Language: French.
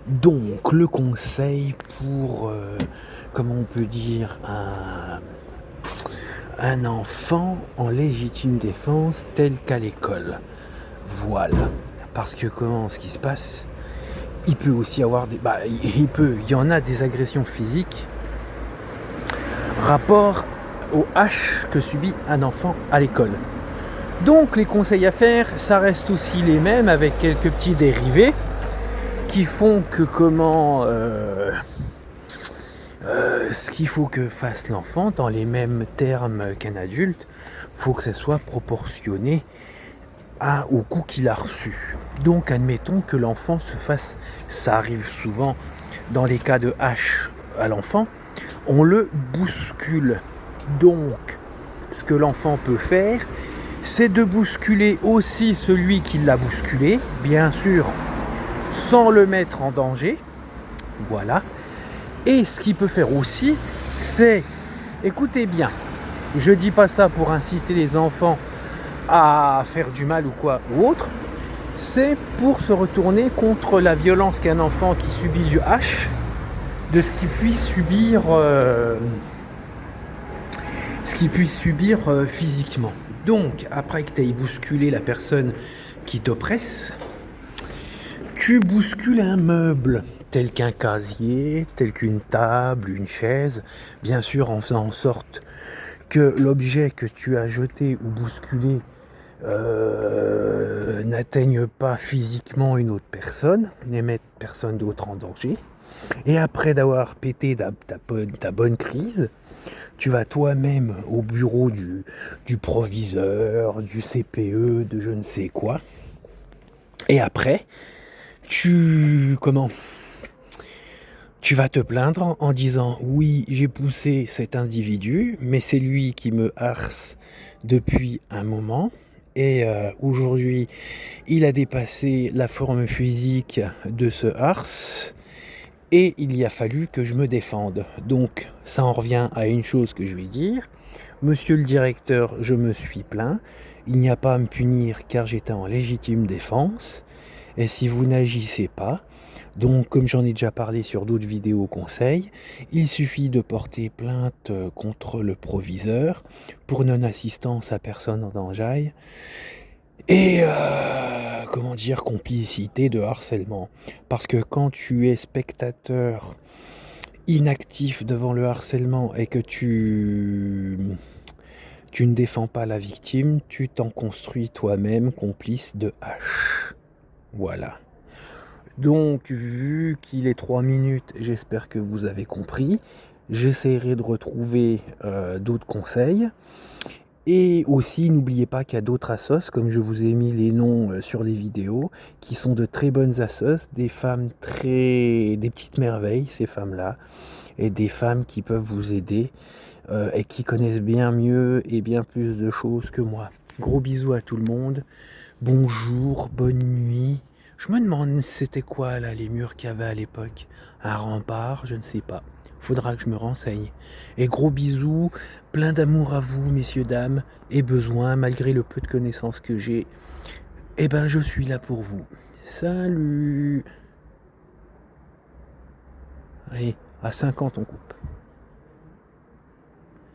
Donc, le conseil pour, comment on peut dire, un enfant en légitime défense tel qu'à l'école. Voilà. Parce que ce qui se passe, il peut aussi avoir il y en a des agressions physiques rapport au H que subit un enfant à l'école. Donc, les conseils à faire, ça reste aussi les mêmes avec quelques petits dérivés qui font que ce qu'il faut que fasse l'enfant dans les mêmes termes qu'un adulte, faut que ça soit proportionné au coup qu'il a reçu. Donc admettons que l'enfant se fasse, ça arrive souvent dans les cas de H à l'enfant, on le bouscule. Donc ce que l'enfant peut faire, c'est de bousculer aussi celui qui l'a bousculé, bien sûr sans le mettre en danger. Voilà. Et ce qu'il peut faire aussi, c'est, écoutez bien, je dis pas ça pour inciter les enfants à faire du mal ou quoi ou autre, c'est pour se retourner contre la violence qu'un enfant qui subit du H, de ce qu'il puisse subir, physiquement. Donc, après que tu aies bousculé la personne qui t'oppresse, tu bouscules un meuble, tel qu'un casier, tel qu'une table, une chaise, bien sûr en faisant en sorte que l'objet que tu as jeté ou bousculé n'atteigne pas physiquement une autre personne, ne mette personne d'autre en danger. Et après d'avoir pété ta bonne crise, tu vas toi-même au bureau du proviseur, du CPE, de je ne sais quoi. Et après, tu vas te plaindre en disant oui, j'ai poussé cet individu, mais c'est lui qui me harce depuis un moment. Et aujourd'hui, il a dépassé la forme physique de ce harce et il y a fallu que je me défende. Donc ça en revient à une chose que je vais dire. Monsieur le directeur, je me suis plaint. Il n'y a pas à me punir car j'étais en légitime défense. Et si vous n'agissez pas, donc comme j'en ai déjà parlé sur d'autres vidéos conseils, il suffit de porter plainte contre le proviseur pour non-assistance à personne en danger et complicité de harcèlement. Parce que quand tu es spectateur inactif devant le harcèlement et que tu ne défends pas la victime, tu t'en construis toi-même complice de H. Voilà. Donc, vu qu'il est 3 minutes, j'espère que vous avez compris. J'essaierai de retrouver d'autres conseils. Et aussi, n'oubliez pas qu'il y a d'autres assos, comme je vous ai mis les noms sur les vidéos, qui sont de très bonnes assos, des petites merveilles, ces femmes-là, et des femmes qui peuvent vous aider et qui connaissent bien mieux et bien plus de choses que moi. Gros bisous à tout le monde. Bonjour, bonne nuit. Je me demande c'était quoi là les murs qu'il y avait à l'époque. Un rempart, je ne sais pas. Faudra que je me renseigne. Et gros bisous, plein d'amour à vous, messieurs, dames, et besoin, malgré le peu de connaissances que j'ai, eh ben je suis là pour vous. Salut. Allez, à 50 on coupe.